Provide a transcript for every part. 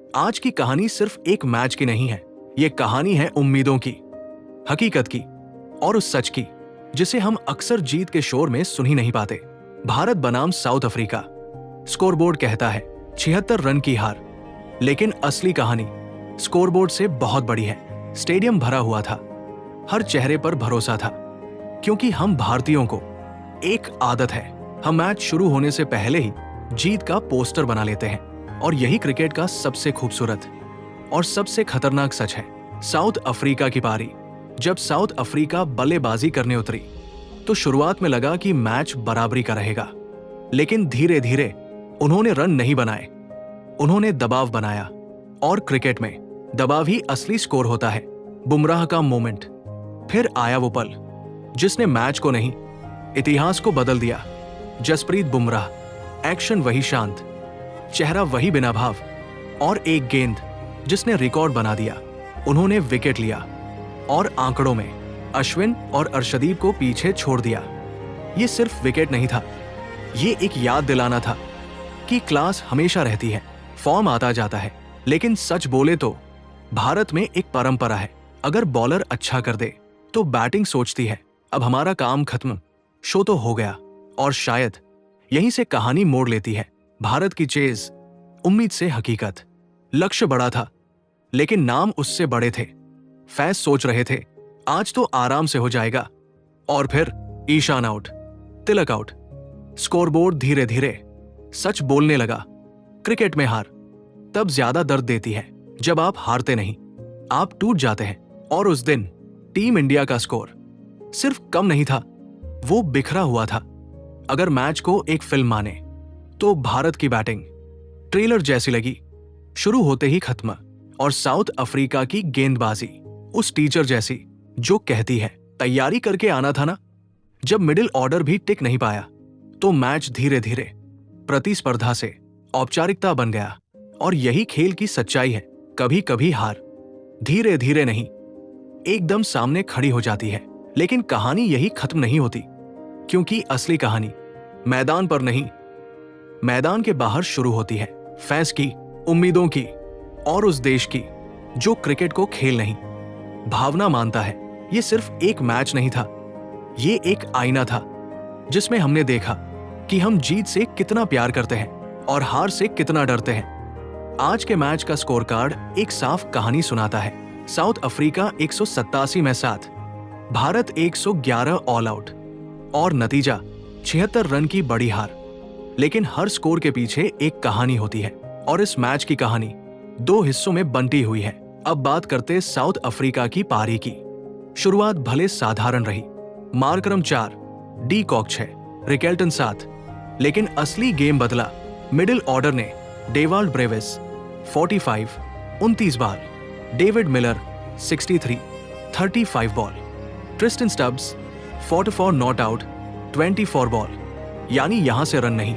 आज की कहानी सिर्फ एक मैच की नहीं है, ये कहानी है उम्मीदों की, हकीकत की और उस सच की जिसे हम अक्सर जीत के शोर में सुन ही नहीं पाते। भारत बनाम साउथ अफ्रीका। स्कोरबोर्ड कहता है 76 रन की हार, लेकिन असली कहानी स्कोरबोर्ड से बहुत बड़ी है। स्टेडियम भरा हुआ था, हर चेहरे पर भरोसा था, क्योंकि हम भारतीयों को एक आदत है, हम मैच शुरू होने से पहले ही जीत का पोस्टर बना लेते हैं। और यही क्रिकेट का सबसे खूबसूरत और सबसे खतरनाक सच है। साउथ अफ्रीका की पारी। जब साउथ अफ्रीका बल्लेबाजी करने उतरी तो शुरुआत में लगा कि मैच बराबरी का रहेगा, लेकिन धीरे धीरे उन्होंने रन नहीं बनाए, उन्होंने दबाव बनाया। और क्रिकेट में दबाव ही असली स्कोर होता है। बुमराह का मोमेंट, फिर आया वो पल जिसने मैच को नहीं, इतिहास को बदल दिया। जसप्रीत बुमराह, एक्शन वही शांत, चेहरा वही बिना भाव, और एक गेंद जिसने रिकॉर्ड बना दिया। उन्होंने विकेट लिया और आंकड़ों में अश्विन और अर्शदीप को पीछे छोड़ दिया। ये सिर्फ विकेट नहीं था, ये एक याद दिलाना था कि क्लास हमेशा रहती है, फॉर्म आता जाता है। लेकिन सच बोले तो भारत में एक परंपरा है, अगर बॉलर अच्छा कर दे तो बैटिंग सोचती है अब हमारा काम खत्म, शो तो हो गया। और शायद यहीं से कहानी मोड़ लेती है। भारत की चेज, उम्मीद से हकीकत। लक्ष्य बड़ा था, लेकिन नाम उससे बड़े थे। फैज सोच रहे थे आज तो आराम से हो जाएगा, और फिर ईशान आउट, तिलक आउट। स्कोरबोर्ड धीरे धीरे सच बोलने लगा। क्रिकेट में हार तब ज्यादा दर्द देती है जब आप हारते नहीं, आप टूट जाते हैं। और उस दिन टीम इंडिया का स्कोर सिर्फ कम नहीं था, वो बिखरा हुआ था। अगर मैच को एक फिल्म माने तो भारत की बैटिंग ट्रेलर जैसी लगी, शुरू होते ही खत्म। और साउथ अफ्रीका की गेंदबाजी उस टीचर जैसी जो कहती है तैयारी करके आना था ना। जब मिडिल ऑर्डर भी टिक नहीं पाया तो मैच धीरे धीरे प्रतिस्पर्धा से औपचारिकता बन गया। और यही खेल की सच्चाई है, कभी कभी हार धीरे धीरे नहीं, एकदम सामने खड़ी हो जाती है। लेकिन कहानी यही खत्म नहीं होती, क्योंकि असली कहानी मैदान पर नहीं, मैदान के बाहर शुरू होती है। फैज की, उम्मीदों की, और उस देश की जो क्रिकेट को खेल नहीं, भावना मानता है। ये सिर्फ एक मैच नहीं था, ये एक आईना था जिसमें हमने देखा कि हम जीत से कितना प्यार करते हैं और हार से कितना डरते हैं। आज के मैच का स्कोर कार्ड एक साफ कहानी सुनाता है। साउथ अफ्रीका 187 में 7, भारत 111 ऑल आउट, और नतीजा 76 रन की बड़ी हार। लेकिन हर स्कोर के पीछे एक कहानी होती है, और इस मैच की कहानी 2 हिस्सों में बंटी हुई है। अब बात करते साउथ अफ्रीका की पारी की। शुरुआत भले साधारण रही, मार्करम 4, डी कॉक 6, रिकेल्टन 7, लेकिन असली गेम बदला। मिडिल ऑर्डर ने डेवाल्ड ब्रेविस 45, 29 बाल, David Miller 63, 35 ball, Tristan Stubbs 44 not out, 24 ball. यानी यहां से रन नहीं,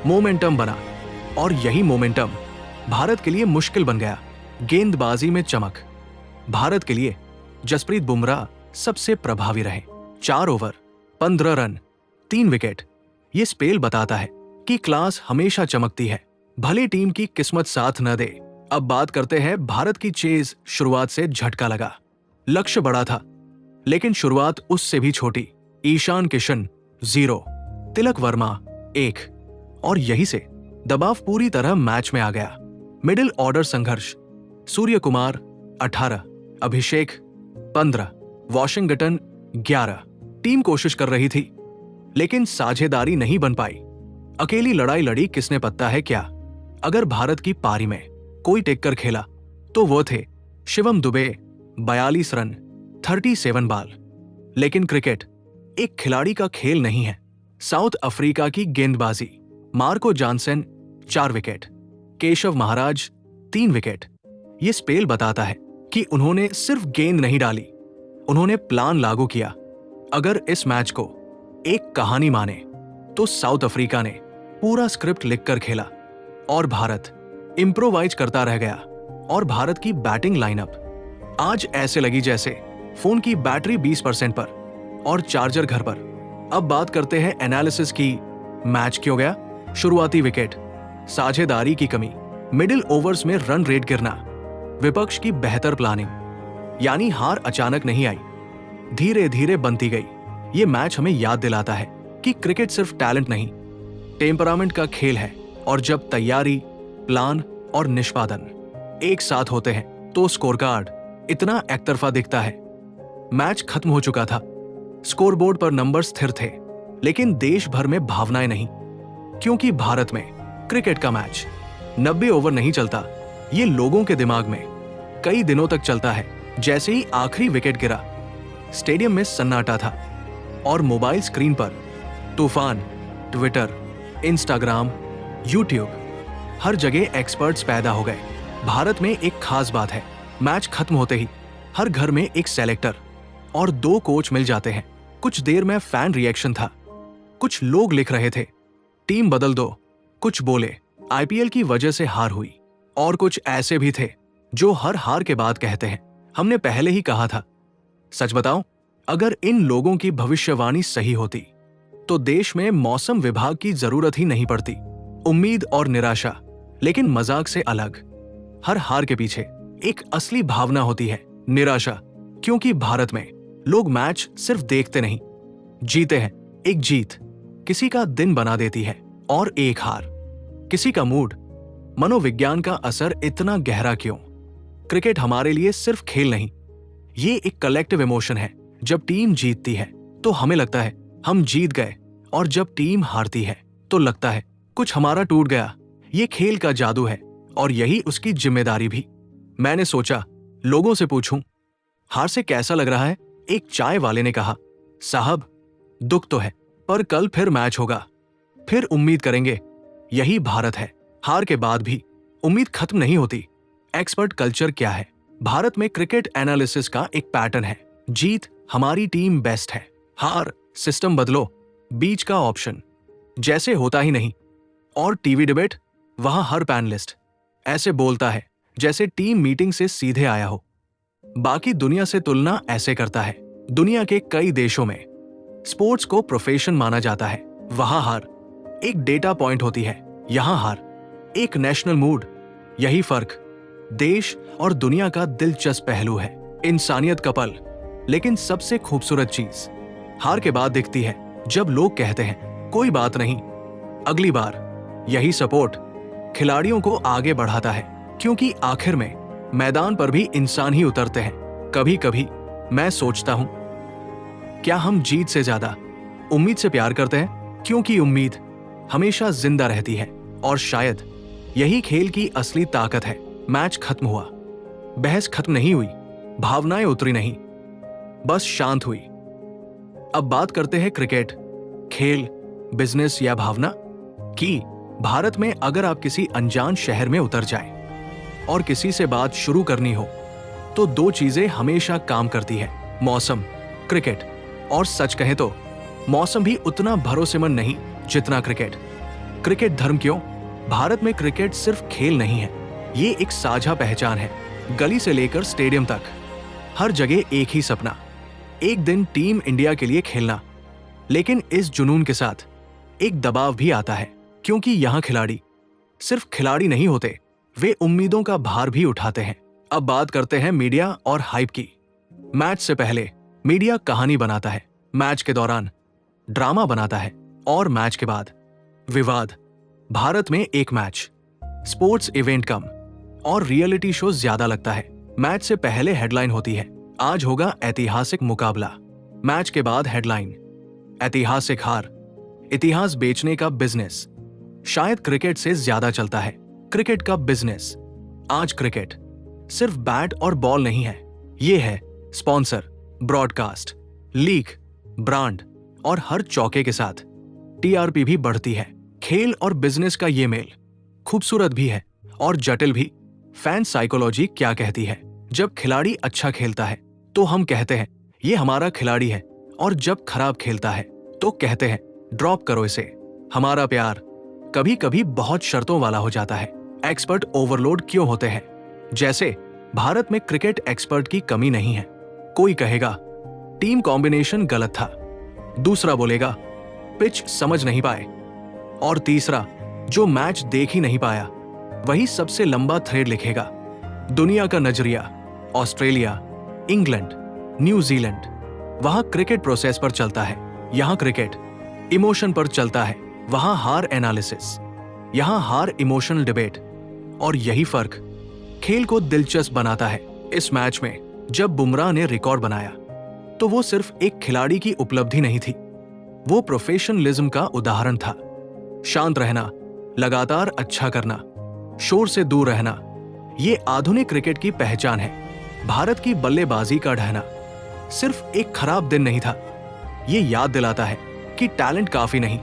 मोमेंटम बना। और यही मोमेंटम भारत के लिए मुश्किल बन गया। गेंदबाजी में चमक, भारत के लिए जसप्रीत बुमराह सबसे प्रभावी रहे। 4 ओवर, 15 रन, 3 विकेट। ये स्पेल बताता है कि क्लास हमेशा चमकती है, भले टीम की किस्मत साथ न दे। अब बात करते हैं भारत की चेज। शुरुआत से झटका लगा, लक्ष्य बड़ा था, लेकिन शुरुआत उससे भी छोटी। ईशान किशन 0, तिलक वर्मा 1, और यही से दबाव पूरी तरह मैच में आ गया। मिडिल ऑर्डर संघर्ष। सूर्य कुमार 18, अभिषेक 15, वॉशिंगटन 11। टीम कोशिश कर रही थी, लेकिन साझेदारी नहीं बन पाई। अकेली लड़ाई लड़ी किसने पता है क्या। अगर भारत की पारी में कोई टेक्कर खेला तो वो थे शिवम दुबे 42 रन, 37 बाल। लेकिन क्रिकेट एक खिलाड़ी का खेल नहीं है। साउथ अफ्रीका की गेंदबाजी, Marco Johnson 4 wicket, Keshav Maharaj 3 wicket. ये स्पेल बताता है कि उन्होंने सिर्फ गेंद नहीं डाली, उन्होंने प्लान लागू किया। अगर इस मैच को एक कहानी माने तो साउथ अफ्रीका ने पूरा स्क्रिप्ट लिखकर खेला और भारत इम्प्रोवाइज करता रह गया। और भारत की बैटिंग लाइनअप आज ऐसे लगी जैसे फोन की बैटरी 20% पर और चार्जर घर पर। अब बात करते हैं एनालिसिस की। मैच क्यों गया? शुरुआती विकेट, साझेदारी की कमी, मिडिल ओवर्स में रन रेट गिरना, विपक्ष की बेहतर प्लानिंग, यानी हार अचानक नहीं आई, धीरे धीरे बनती गई। ये मैच हमें याद दिलाता है कि क्रिकेट सिर्फ टैलेंट नहीं, टेम्परामेंट का खेल है। और जब तैयारी, प्लान और निष्पादन एक साथ होते हैं तो स्कोर कार्ड इतना एकतरफा दिखता है। मैच खत्म हो चुका था, स्कोरबोर्ड पर नंबर स्थिर थे, लेकिन देश भर में भावनाएं नहीं, क्योंकि भारत में क्रिकेट का मैच 90 ओवर नहीं चलता। ये लोगों के दिमाग में कई दिनों तक चलता है। जैसे ही आखिरी विकेट गिरा, स्टेडियम में सन्नाटा था और मोबाइल स्क्रीन पर तूफान, ट्विटर, इंस्टाग्राम, यूट्यूब, हर जगह एक्सपर्ट्स पैदा हो गए। भारत में एक खास बात है, मैच खत्म होते ही हर घर में एक सेलेक्टर और 2 कोच मिल जाते हैं। कुछ देर में फैन रिएक्शन था, कुछ लोग लिख रहे थे टीम बदल दो, कुछ बोले आईपीएल की वजह से हार हुई, और कुछ ऐसे भी थे जो हर हार के बाद कहते हैं हमने पहले ही कहा था। सच बताऊं, अगर इन लोगों की भविष्यवाणी सही होती तो देश में मौसम विभाग की जरूरत ही नहीं पड़ती। उम्मीद और निराशा, लेकिन मजाक से अलग, हर हार के पीछे एक असली भावना होती है, निराशा। क्योंकि भारत में लोग मैच सिर्फ देखते नहीं, जीते हैं। एक जीत किसी का दिन बना देती है और एक हार किसी का मूड। मनोविज्ञान का असर इतना गहरा क्यों? क्रिकेट हमारे लिए सिर्फ खेल नहीं, ये एक कलेक्टिव इमोशन है। जब टीम जीतती है तो हमें लगता है हम जीत गए, और जब टीम हारती है तो लगता है कुछ हमारा टूट गया। ये खेल का जादू है और यही उसकी जिम्मेदारी भी। मैंने सोचा लोगों से पूछूं, हार से कैसा लग रहा है? एक चाय वाले ने कहा, साहब दुख तो है, पर कल फिर मैच होगा, फिर उम्मीद करेंगे। यही भारत है, हार के बाद भी उम्मीद खत्म नहीं होती। एक्सपर्ट कल्चर क्या है? भारत में क्रिकेट एनालिसिस का एक पैटर्न है। जीत हमारी टीम बेस्ट है, हार सिस्टम बदलो, बीच का ऑप्शन जैसे होता ही नहीं। और टीवी डिबेट, वहां हर पैनलिस्ट ऐसे बोलता है जैसे टीम मीटिंग से सीधे आया हो। बाकी दुनिया से तुलना ऐसे करता है। दुनिया के कई देशों में स्पोर्ट्स को प्रोफेशन माना जाता है। वहां हार एक डेटा पॉइंट होती है, यहां हार एक नेशनल मूड। यही फर्क देश और दुनिया का दिलचस्प पहलू है, इंसानियत का पल। लेकिन सबसे खूबसूरत चीज हार के बाद दिखती है, जब लोग कहते हैं कोई बात नहीं, अगली बार। यही सपोर्ट खिलाड़ियों को आगे बढ़ाता है, क्योंकि आखिर में मैदान पर भी इंसान ही उतरते हैं। कभी कभी मैं सोचता हूं, क्या हम जीत से ज्यादा उम्मीद से प्यार करते हैं? क्योंकि उम्मीद हमेशा जिंदा रहती है, और शायद यही खेल की असली ताकत है। मैच खत्म हुआ, बहस खत्म नहीं हुई, भावनाएं उतरी नहीं, बस शांत हुई। अब बात करते हैं क्रिकेट, खेल, बिजनेस या भावना की। भारत में अगर आप किसी अनजान शहर में उतर जाएं और किसी से बात शुरू करनी हो, तो 2 चीजें हमेशा काम करती है, मौसम, क्रिकेट। और सच कहें तो मौसम भी उतना भरोसेमंद नहीं जितना क्रिकेट। क्रिकेट धर्म क्यों? भारत में क्रिकेट सिर्फ खेल नहीं है, ये एक साझा पहचान है। गली से लेकर स्टेडियम तक हर जगह एक ही सपना, एक दिन टीम इंडिया के लिए खेलना। लेकिन इस जुनून के साथ एक दबाव भी आता है, क्योंकि यहाँ खिलाड़ी सिर्फ खिलाड़ी नहीं होते, वे उम्मीदों का भार भी उठाते हैं। अब बात करते हैं मीडिया और हाइप की। मैच से पहले मीडिया कहानी बनाता है, मैच के दौरान ड्रामा बनाता है, और मैच के बाद विवाद। भारत में एक मैच, स्पोर्ट्स इवेंट कम और रियलिटी शो ज्यादा लगता है। मैच से पहले हेडलाइन होती है, आज होगा ऐतिहासिक मुकाबला। मैच के बाद हेडलाइन, ऐतिहासिक हार। इतिहास बेचने का बिजनेस शायद क्रिकेट से ज्यादा चलता है। क्रिकेट का बिजनेस। आज क्रिकेट सिर्फ बैट और बॉल नहीं है, ये है स्पॉन्सर, ब्रॉडकास्ट, लीग, ब्रांड, और हर चौके के साथ टीआरपी भी बढ़ती है। खेल और बिजनेस का ये मेल खूबसूरत भी है और जटिल भी। फैन साइकोलॉजी क्या कहती है? जब खिलाड़ी अच्छा खेलता है तो हम कहते हैं ये हमारा खिलाड़ी है, और जब खराब खेलता है तो कहते हैं ड्रॉप करो इसे। हमारा प्यार कभी कभी बहुत शर्तों वाला हो जाता है। एक्सपर्ट ओवरलोड क्यों होते हैं? जैसे भारत में क्रिकेट एक्सपर्ट की कमी नहीं है। कोई कहेगा टीम कॉम्बिनेशन गलत था, दूसरा बोलेगा पिच समझ नहीं पाए, और तीसरा जो मैच देख ही नहीं पाया। वही सबसे लंबा थ्रेड लिखेगा। दुनिया का नजरिया ऑस्ट्रेलिया, इंग्लैंड, न्यूजीलैंड, वहां क्रिकेट प्रोसेस पर चलता है, यहां क्रिकेट इमोशन पर चलता है। वहां हार एनालिसिस, यहां हार इमोशनल डिबेट। और यही फर्क खेल को दिलचस्प बनाता है। इस मैच में जब बुमराह ने रिकॉर्ड बनाया तो वो सिर्फ एक खिलाड़ी की उपलब्धि नहीं थी, वो प्रोफेशनलिज्म का उदाहरण था। शांत रहना, लगातार अच्छा करना, शोर से दूर रहना, ये आधुनिक क्रिकेट की पहचान है। भारत की बल्लेबाजी का ढहना सिर्फ एक खराब दिन नहीं था, ये याद दिलाता है कि टैलेंट काफी नहीं,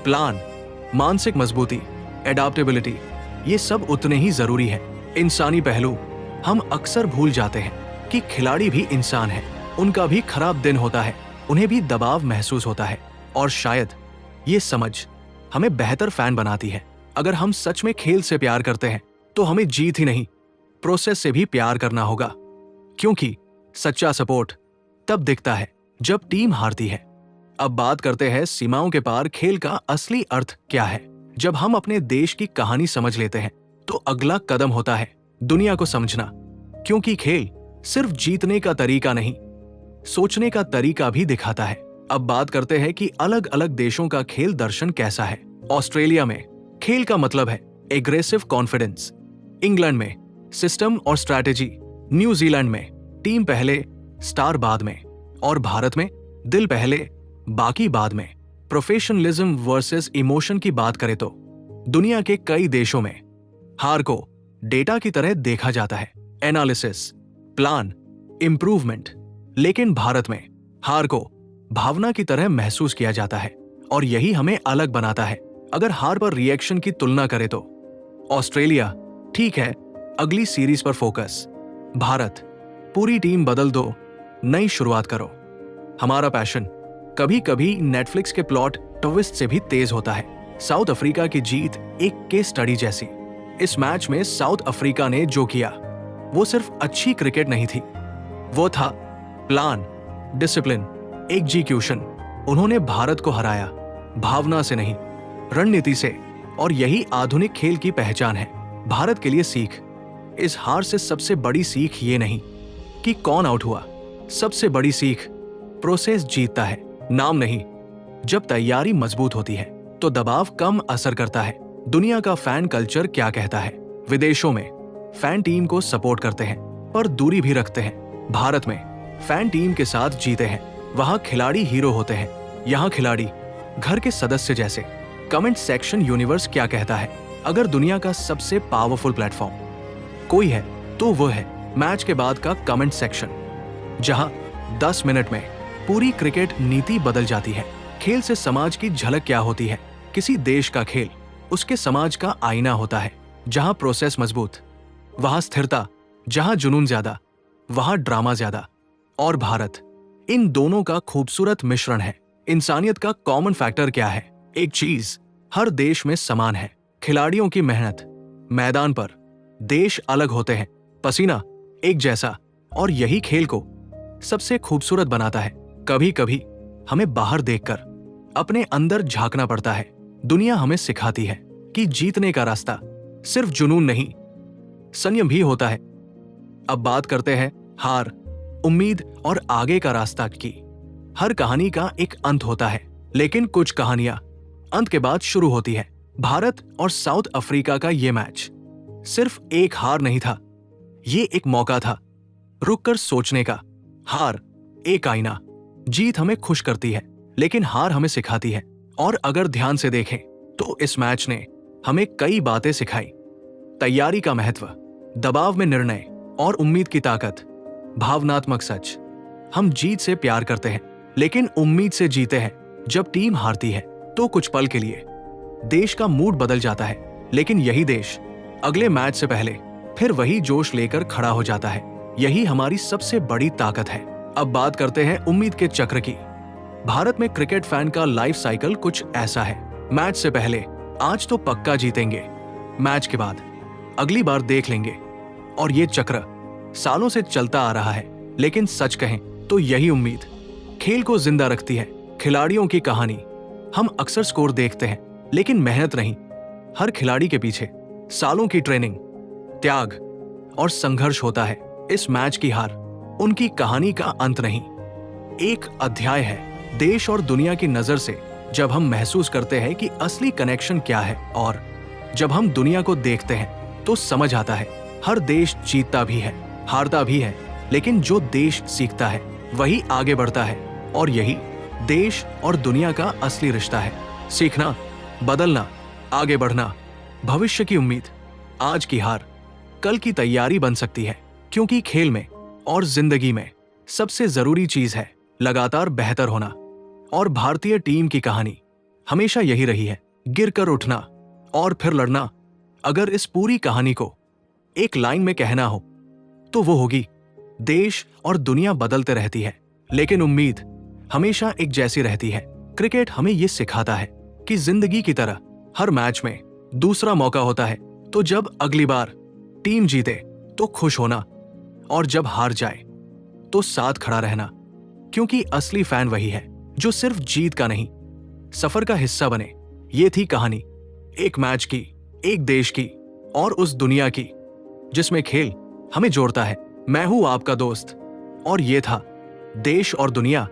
प्लान, मानसिक मजबूती, एडाप्टेबिलिटी, ये सब उतने ही जरूरी है। इंसानी पहलू हम अक्सर भूल जाते हैं कि खिलाड़ी भी इंसान हैं, उनका भी खराब दिन होता है, उन्हें भी दबाव महसूस होता है। और शायद ये समझ हमें बेहतर फैन बनाती है। अगर हम सच में खेल से प्यार करते हैं तो हमें जीत ही नहीं, प्रोसेस से भी प्यार करना होगा, क्योंकि सच्चा सपोर्ट तब दिखता है जब टीम हारती है। अब बात करते हैं सीमाओं के पार खेल का असली अर्थ क्या है। जब हम अपने देश की कहानी समझ लेते हैं तो अगला कदम होता है दुनिया को समझना, क्योंकि खेल सिर्फ जीतने का तरीका नहीं, सोचने का तरीका भी दिखाता है। अब बात करते हैं कि अलग अलग देशों का खेल दर्शन कैसा है। ऑस्ट्रेलिया में खेल का मतलब है एग्रेसिव कॉन्फिडेंस, इंग्लैंड में सिस्टम और स्ट्रैटेजी, न्यूजीलैंड में टीम पहले स्टार बाद में, और भारत में दिल पहले बाकी बाद में। प्रोफेशनलिज्म वर्सेस इमोशन की बात करें तो दुनिया के कई देशों में हार को डेटा की तरह देखा जाता है, एनालिसिस, प्लान, इंप्रूवमेंट। लेकिन भारत में हार को भावना की तरह महसूस किया जाता है, और यही हमें अलग बनाता है। अगर हार पर रिएक्शन की तुलना करें तो ऑस्ट्रेलिया ठीक है, अगली सीरीज पर फोकस, भारत पूरी टीम बदल दो, नई शुरुआत करो। हमारा पैशन कभी कभी नेटफ्लिक्स के प्लॉट ट्विस्ट से भी तेज होता है। साउथ अफ्रीका की जीत एक केस स्टडी जैसी। इस मैच में साउथ अफ्रीका ने जो किया वो सिर्फ अच्छी क्रिकेट नहीं थी, वो था प्लान, डिसिप्लिन, एग्जीक्यूशन। उन्होंने भारत को हराया भावना से नहीं, रणनीति से, और यही आधुनिक खेल की पहचान है। भारत के लिए सीख, इस हार से सबसे बड़ी सीख ये नहीं कि कौन आउट हुआ, सबसे बड़ी सीख प्रोसेस जीतता है, नाम नहीं। जब तैयारी मजबूत होती है तो दबाव कम असर करता है। दुनिया का फैन कल्चर क्या कहता है? विदेशों में फैन टीम को सपोर्ट करते हैं पर दूरी भी रखते हैं। भारत में फैन टीम के साथ जीते हैं, वहां खिलाड़ी हीरो होते हैं, यहाँ खिलाड़ी घर के सदस्य जैसे। कमेंट सेक्शन यूनिवर्स क्या कहता है? अगर दुनिया का सबसे पावरफुल प्लेटफॉर्म कोई है तो वो है मैच के बाद का कमेंट सेक्शन, जहां 10 मिनट में पूरी क्रिकेट नीति बदल जाती है। खेल से समाज की झलक क्या होती है? किसी देश का खेल उसके समाज का आईना होता है। जहां प्रोसेस मजबूत वहां स्थिरता, जहां जुनून ज्यादा वहां ड्रामा ज्यादा। और भारत इन दोनों का खूबसूरत मिश्रण है। इंसानियत का कॉमन फैक्टर क्या है? एक चीज हर देश में समान है, खिलाड़ियों की मेहनत। मैदान पर देश अलग होते हैं, पसीना एक जैसा, और यही खेल को सबसे खूबसूरत बनाता है। कभी कभी हमें बाहर देखकर अपने अंदर झांकना पड़ता है। दुनिया हमें सिखाती है कि जीतने का रास्ता सिर्फ जुनून नहीं, संयम भी होता है। अब बात करते हैं हार, उम्मीद और आगे का रास्ता की। हर कहानी का एक अंत होता है, लेकिन कुछ कहानियां अंत के बाद शुरू होती है। भारत और साउथ अफ्रीका का ये मैच सिर्फ एक हार नहीं था, ये एक मौका था रुककर सोचने का। हार एक आईना, जीत हमें खुश करती है लेकिन हार हमें सिखाती है। और अगर ध्यान से देखें तो इस मैच ने हमें कई बातें सिखाई। तैयारी का महत्व, दबाव में निर्णय और उम्मीद की ताकत, भावनात्मक सच। हम जीत से प्यार करते हैं लेकिन उम्मीद से जीते हैं। जब टीम हारती है तो कुछ पल के लिए देश का मूड बदल जाता है, लेकिन यही देश अगले मैच से पहले फिर वही जोश लेकर खड़ा हो जाता है। यही हमारी सबसे बड़ी ताकत है। अब बात करते हैं उम्मीद के चक्र की। भारत में क्रिकेट फैन का लाइफ साइकिल कुछ ऐसा है। मैच से पहले आज तो पक्का जीतेंगे, मैच के बाद अगली बार देख लेंगे। और ये चक्र सालों से चलता आ रहा है, लेकिन सच कहें तो यही उम्मीद खेल को जिंदा रखती है। खिलाड़ियों की कहानी, हम अक्सर स्कोर देखते हैं लेकिन मेहनत नहीं। हर खिलाड़ी के पीछे सालों की ट्रेनिंग, त्याग और संघर्ष होता है। इस मैच की हार उनकी कहानी का अंत नहीं, एक अध्याय है। देश और दुनिया की नजर से जब हम महसूस करते हैं कि असली कनेक्शन क्या है, और जब हम दुनिया को देखते हैं तो समझ आता है हर देश जीतता भी है, हारता भी है, लेकिन जो देश सीखता है वही आगे बढ़ता है। और यही देश और दुनिया का असली रिश्ता है। सीखना, बदलना, आगे बढ़ना, भविष्य की उम्मीद। आज की हार कल की तैयारी बन सकती है, क्योंकि खेल में और जिंदगी में सबसे जरूरी चीज है लगातार बेहतर होना। और भारतीय टीम की कहानी हमेशा यही रही है, गिरकर उठना और फिर लड़ना। अगर इस पूरी कहानी को एक लाइन में कहना हो तो वो होगी, देश और दुनिया बदलते रहती है लेकिन उम्मीद हमेशा एक जैसी रहती है। क्रिकेट हमें ये सिखाता है कि जिंदगी की तरह हर मैच में दूसरा मौका होता है। तो जब अगली बार टीम जीते तो खुश होना, और जब हार जाए तो साथ खड़ा रहना, क्योंकि असली फैन वही है जो सिर्फ जीत का नहीं, सफर का हिस्सा बने। ये थी कहानी एक मैच की, एक देश की और उस दुनिया की जिसमें खेल हमें जोड़ता है। मैं हूं आपका दोस्त और ये था देश और दुनिया